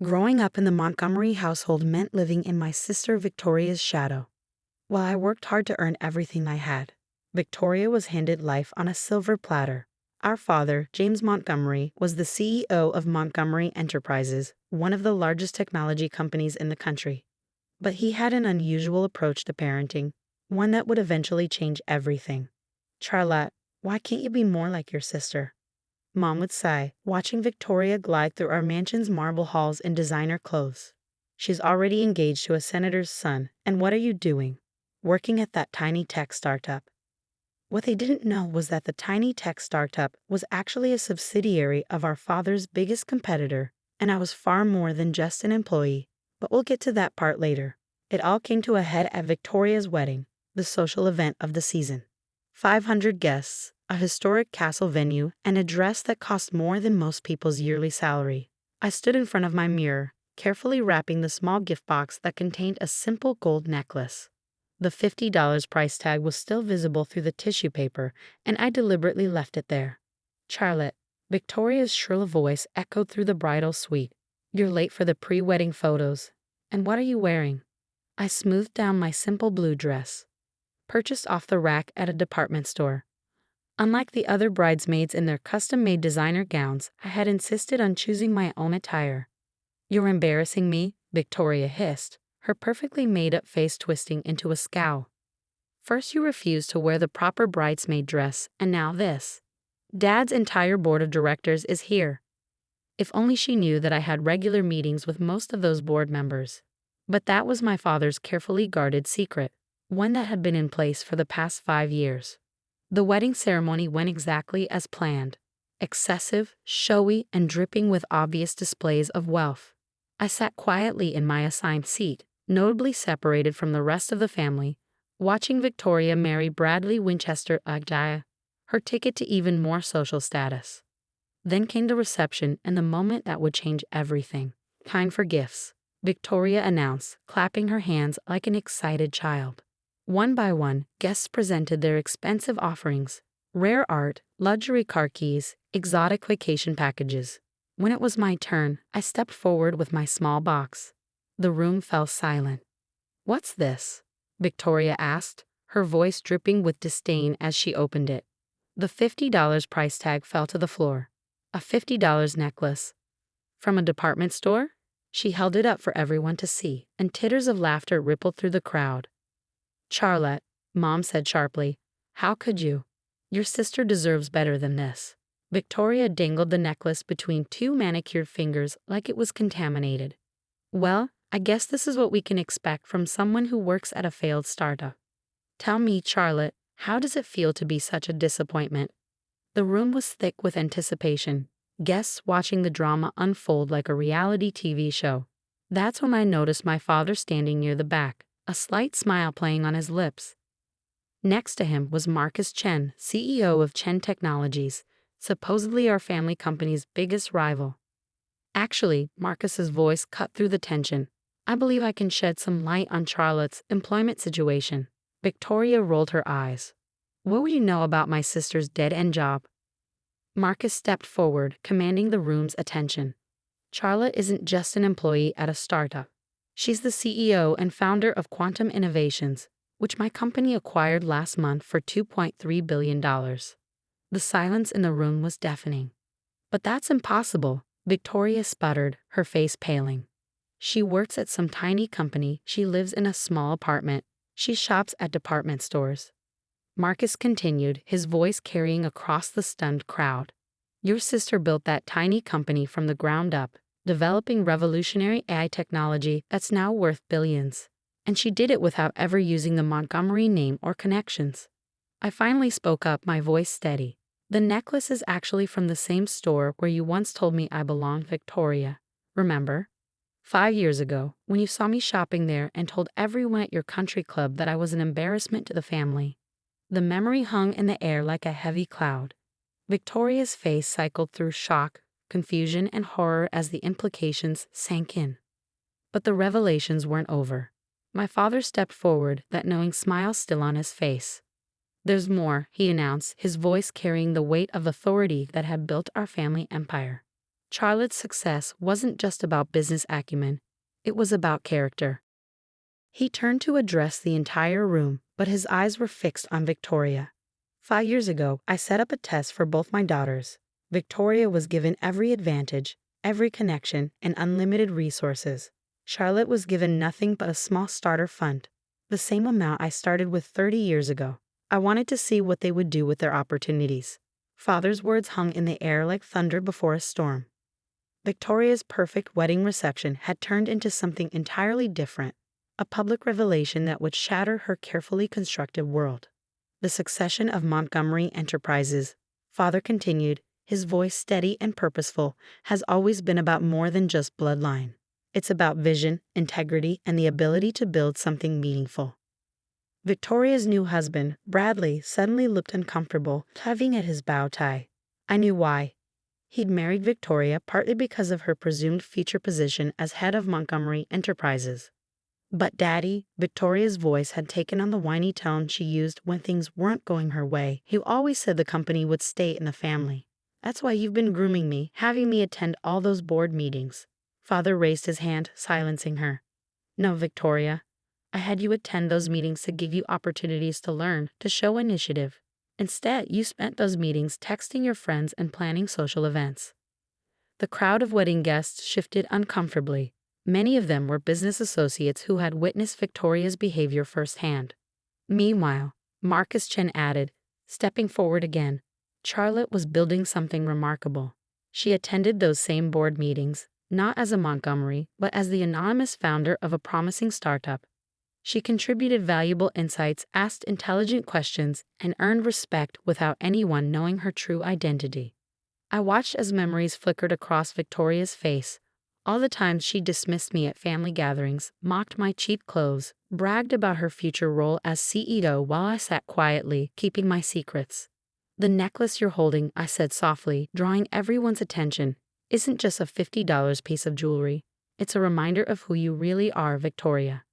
Growing up in the Montgomery household meant living in my sister Victoria's shadow. While I worked hard to earn everything I had, Victoria was handed life on a silver platter. Our father, James Montgomery, was the CEO of Montgomery Enterprises, one of the largest technology companies in the country. But he had an unusual approach to parenting, one that would eventually change everything. "Charlotte, why can't you be more like your sister?" Mom would sigh, watching Victoria glide through our mansion's marble halls in designer clothes. "She's already engaged to a senator's son, and what are you doing? Working at that tiny tech startup." What they didn't know was that the tiny tech startup was actually a subsidiary of our father's biggest competitor, and I was far more than just an employee. But we'll get to that part later. It all came to a head at Victoria's wedding, the social event of the season. 500 guests, a historic castle venue, and a dress that cost more than most people's yearly salary. I stood in front of my mirror, carefully wrapping the small gift box that contained a simple gold necklace. The $50 price tag was still visible through the tissue paper, and I deliberately left it there. "Charlotte," Victoria's shrill voice echoed through the bridal suite. "You're late for the pre-wedding photos. And what are you wearing?" I smoothed down my simple blue dress, purchased off the rack at a department store. Unlike the other bridesmaids in their custom-made designer gowns, I had insisted on choosing my own attire. "You're embarrassing me," Victoria hissed, her perfectly made-up face twisting into a scowl. "First you refused to wear the proper bridesmaid dress, and now this. Dad's entire board of directors is here." If only she knew that I had regular meetings with most of those board members. But that was my father's carefully guarded secret, one that had been in place for the past 5 years. The wedding ceremony went exactly as planned. Excessive, showy, and dripping with obvious displays of wealth. I sat quietly in my assigned seat, notably separated from the rest of the family, watching Victoria marry Bradley Winchester Aita, her ticket to even more social status. Then came the reception and the moment that would change everything. "Time for gifts," Victoria announced, clapping her hands like an excited child. One by one, guests presented their expensive offerings: rare art, luxury car keys, exotic vacation packages. When it was my turn, I stepped forward with my small box. The room fell silent. "What's this?" Victoria asked, her voice dripping with disdain as she opened it. The $50 price tag fell to the floor. A $50 necklace. From a department store? She held it up for everyone to see, and titters of laughter rippled through the crowd. "Charlotte," Mom said sharply, "how could you? Your sister deserves better than this." Victoria dangled the necklace between 2 manicured fingers like it was contaminated. "Well, I guess this is what we can expect from someone who works at a failed startup. Tell me, Charlotte, how does it feel to be such a disappointment?" The room was thick with anticipation, guests watching the drama unfold like a reality TV show. That's when I noticed my father standing near the back, a slight smile playing on his lips. Next to him was Marcus Chen, CEO of Chen Technologies, supposedly our family company's biggest rival. Actually, Marcus's voice cut through the tension. "I believe I can shed some light on Charlotte's employment situation." Victoria rolled her eyes. "What would you know about my sister's dead-end job?" Marcus stepped forward, commanding the room's attention. "Charlotte isn't just an employee at a startup. She's the CEO and founder of Quantum Innovations, which my company acquired last month for $2.3 billion. The silence in the room was deafening. "But that's impossible," Victoria sputtered, her face paling. "She works at some tiny company, she lives in a small apartment, she shops at department stores." Marcus continued, his voice carrying across the stunned crowd. "Your sister built that tiny company from the ground up, developing revolutionary AI technology that's now worth billions. And she did it without ever using the Montgomery name or connections." I finally spoke up, my voice steady. "The necklace is actually from the same store where you once told me I belonged, Victoria. Remember? 5 years ago, when you saw me shopping there and told everyone at your country club that I was an embarrassment to the family." The memory hung in the air like a heavy cloud. Victoria's face cycled through shock, confusion, and horror as the implications sank in. But the revelations weren't over. My father stepped forward, that knowing smile still on his face. "There's more," he announced, his voice carrying the weight of authority that had built our family empire. Charlotte's success wasn't just about business acumen, it was about character. He turned to address the entire room, but his eyes were fixed on Victoria. 5 years ago, I set up a test for both my daughters. Victoria was given every advantage, every connection, and unlimited resources. Charlotte was given nothing but a small starter fund, the same amount I started with 30 years ago. I wanted to see what they would do with their opportunities. Father's words hung in the air like thunder before a storm. Victoria's perfect wedding reception had turned into something entirely different, a public revelation that would shatter her carefully constructed world. The succession of Montgomery Enterprises, Father continued, his voice steady and purposeful, has always been about more than just bloodline. It's about vision, integrity, and the ability to build something meaningful. Victoria's new husband, Bradley, suddenly looked uncomfortable, tugging at his bow tie. I knew why. He'd married Victoria partly because of her presumed future position as head of Montgomery Enterprises. But Daddy, Victoria's voice had taken on the whiny tone she used when things weren't going her way. He always said the company would stay in the family. That's why you've been grooming me, having me attend all those board meetings. Father raised his hand, silencing her. No, Victoria. I had you attend those meetings to give you opportunities to learn, to show initiative. Instead, you spent those meetings texting your friends and planning social events. The crowd of wedding guests shifted uncomfortably. Many of them were business associates who had witnessed Victoria's behavior firsthand. Meanwhile, Marcus Chen added, stepping forward again, Charlotte was building something remarkable. She attended those same board meetings, not as a Montgomery, but as the anonymous founder of a promising startup. She contributed valuable insights, asked intelligent questions, and earned respect without anyone knowing her true identity. I watched as memories flickered across Victoria's face. All the times she dismissed me at family gatherings, mocked my cheap clothes, bragged about her future role as CEO while I sat quietly, keeping my secrets. The necklace you're holding, I said softly, drawing everyone's attention, isn't just a $50 piece of jewelry. It's a reminder of who you really are, Victoria.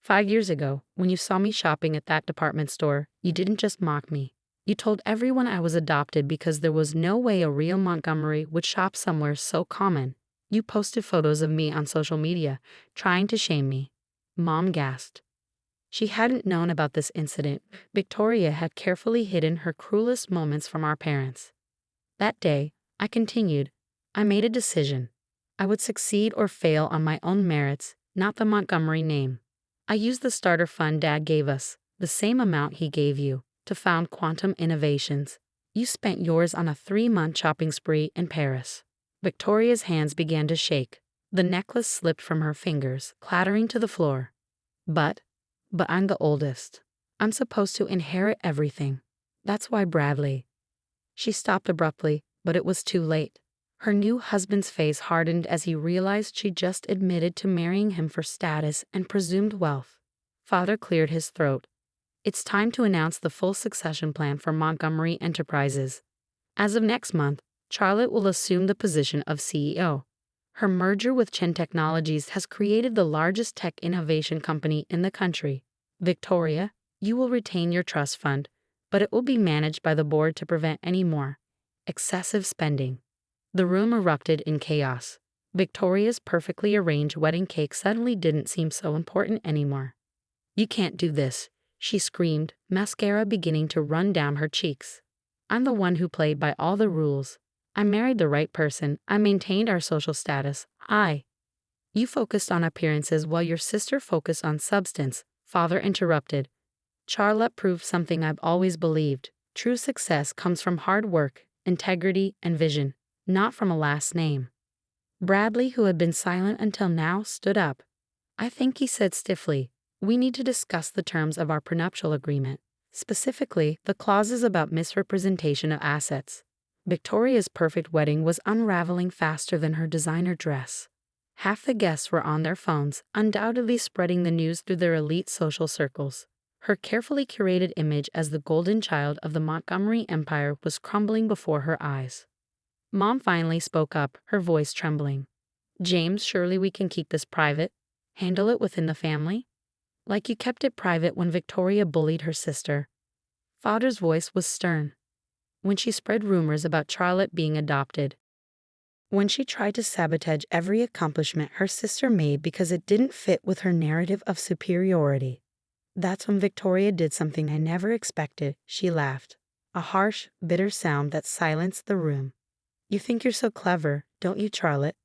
5 years ago, when you saw me shopping at that department store, you didn't just mock me. You told everyone I was adopted because there was no way a real Montgomery would shop somewhere so common. You posted photos of me on social media, trying to shame me. Mom gasped. She hadn't known about this incident. Victoria had carefully hidden her cruelest moments from our parents. That day, I continued, I made a decision. I would succeed or fail on my own merits, not the Montgomery name. I used the starter fund Dad gave us, the same amount he gave you, to found Quantum Innovations. You spent yours on a 3-month shopping spree in Paris. Victoria's hands began to shake. The necklace slipped from her fingers, clattering to the floor. But I'm the oldest. I'm supposed to inherit everything. That's why Bradley. She stopped abruptly, but it was too late. Her new husband's face hardened as he realized she just admitted to marrying him for status and presumed wealth. Father cleared his throat. It's time to announce the full succession plan for Montgomery Enterprises. As of next month, Charlotte will assume the position of CEO. Her merger with Chen Technologies has created the largest tech innovation company in the country. Victoria, you will retain your trust fund, but it will be managed by the board to prevent any more excessive spending. The room erupted in chaos. Victoria's perfectly arranged wedding cake suddenly didn't seem so important anymore. You can't do this, she screamed, mascara beginning to run down her cheeks. I'm the one who played by all the rules. I married the right person. I maintained our social status. You focused on appearances while your sister focused on substance, Father interrupted. Charlotte proved something I've always believed. True success comes from hard work, integrity, and vision, not from a last name. Bradley, who had been silent until now, stood up. I think he said stiffly, we need to discuss the terms of our prenuptial agreement, specifically the clauses about misrepresentation of assets. Victoria's perfect wedding was unraveling faster than her designer dress. Half the guests were on their phones, undoubtedly spreading the news through their elite social circles. Her carefully curated image as the golden child of the Montgomery Empire was crumbling before her eyes. Mom finally spoke up, her voice trembling. James, surely we can keep this private? Handle it within the family? Like you kept it private when Victoria bullied her sister. Father's voice was stern when she spread rumors about Charlotte being adopted. when she tried to sabotage every accomplishment her sister made because it didn't fit with her narrative of superiority. That's when Victoria did something I never expected. She laughed, a harsh, bitter sound that silenced the room. You think you're so clever, don't you, Charlotte?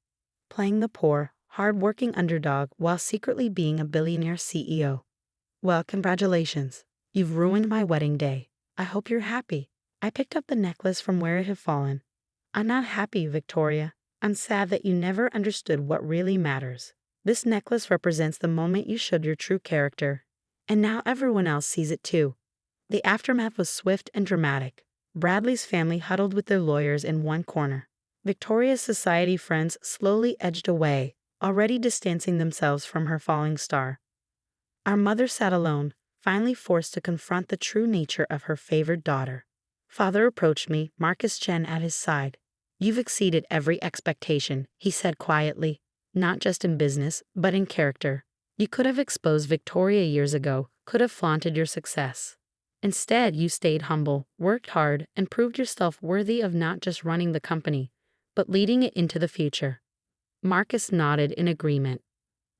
Playing the poor, hard-working underdog while secretly being a billionaire CEO. Well, congratulations. You've ruined my wedding day. I hope you're happy. I picked up the necklace from where it had fallen. I'm not happy, Victoria. I'm sad that you never understood what really matters. This necklace represents the moment you showed your true character. And now everyone else sees it too. The aftermath was swift and dramatic. Bradley's family huddled with their lawyers in one corner. Victoria's society friends slowly edged away, already distancing themselves from her falling star. Our mother sat alone, finally forced to confront the true nature of her favored daughter. Father approached me, Marcus Chen at his side. You've exceeded every expectation, he said quietly, not just in business, but in character. You could have exposed Victoria years ago, could have flaunted your success. Instead, you stayed humble, worked hard, and proved yourself worthy of not just running the company, but leading it into the future. Marcus nodded in agreement.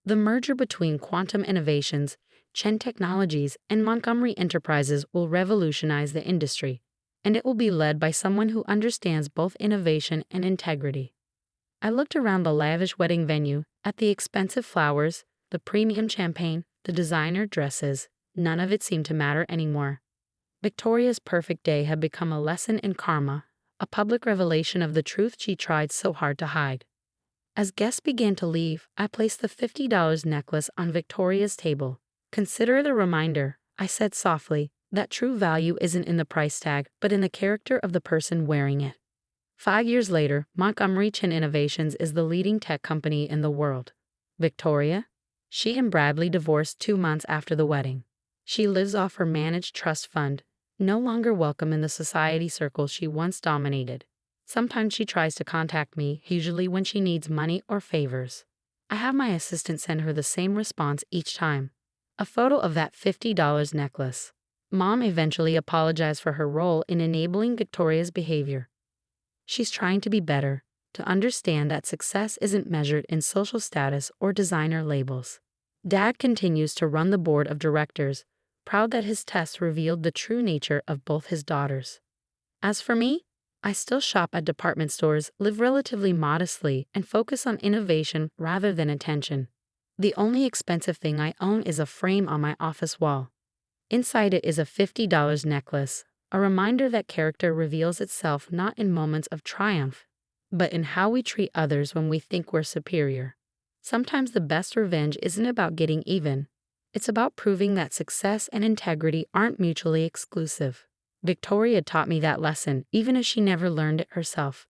The merger between Quantum Innovations, Chen Technologies, and Montgomery Enterprises will revolutionize the industry, and it will be led by someone who understands both innovation and integrity. I looked around the lavish wedding venue, at the expensive flowers, the premium champagne, the designer dresses. None of it seemed to matter anymore. Victoria's perfect day had become a lesson in karma, a public revelation of the truth she tried so hard to hide. As guests began to leave, I placed the $50 necklace on Victoria's table. Consider it a reminder, I said softly, that true value isn't in the price tag, but in the character of the person wearing it. 5 years later, Montgomery Chen Innovations is the leading tech company in the world. Victoria? She and Bradley divorced 2 months after the wedding. She lives off her managed trust fund, no longer welcome in the society circles she once dominated. Sometimes she tries to contact me, usually when she needs money or favors. I have my assistant send her the same response each time. A photo of that $50 necklace. Mom eventually apologized for her role in enabling Victoria's behavior. She's trying to be better, to understand that success isn't measured in social status or designer labels. Dad continues to run the board of directors, proud that his tests revealed the true nature of both his daughters. As for me, I still shop at department stores, live relatively modestly, and focus on innovation rather than attention. The only expensive thing I own is a frame on my office wall. Inside it is a $50 necklace, a reminder that character reveals itself not in moments of triumph, but in how we treat others when we think we're superior. Sometimes the best revenge isn't about getting even. It's about proving that success and integrity aren't mutually exclusive. Victoria taught me that lesson, even if she never learned it herself.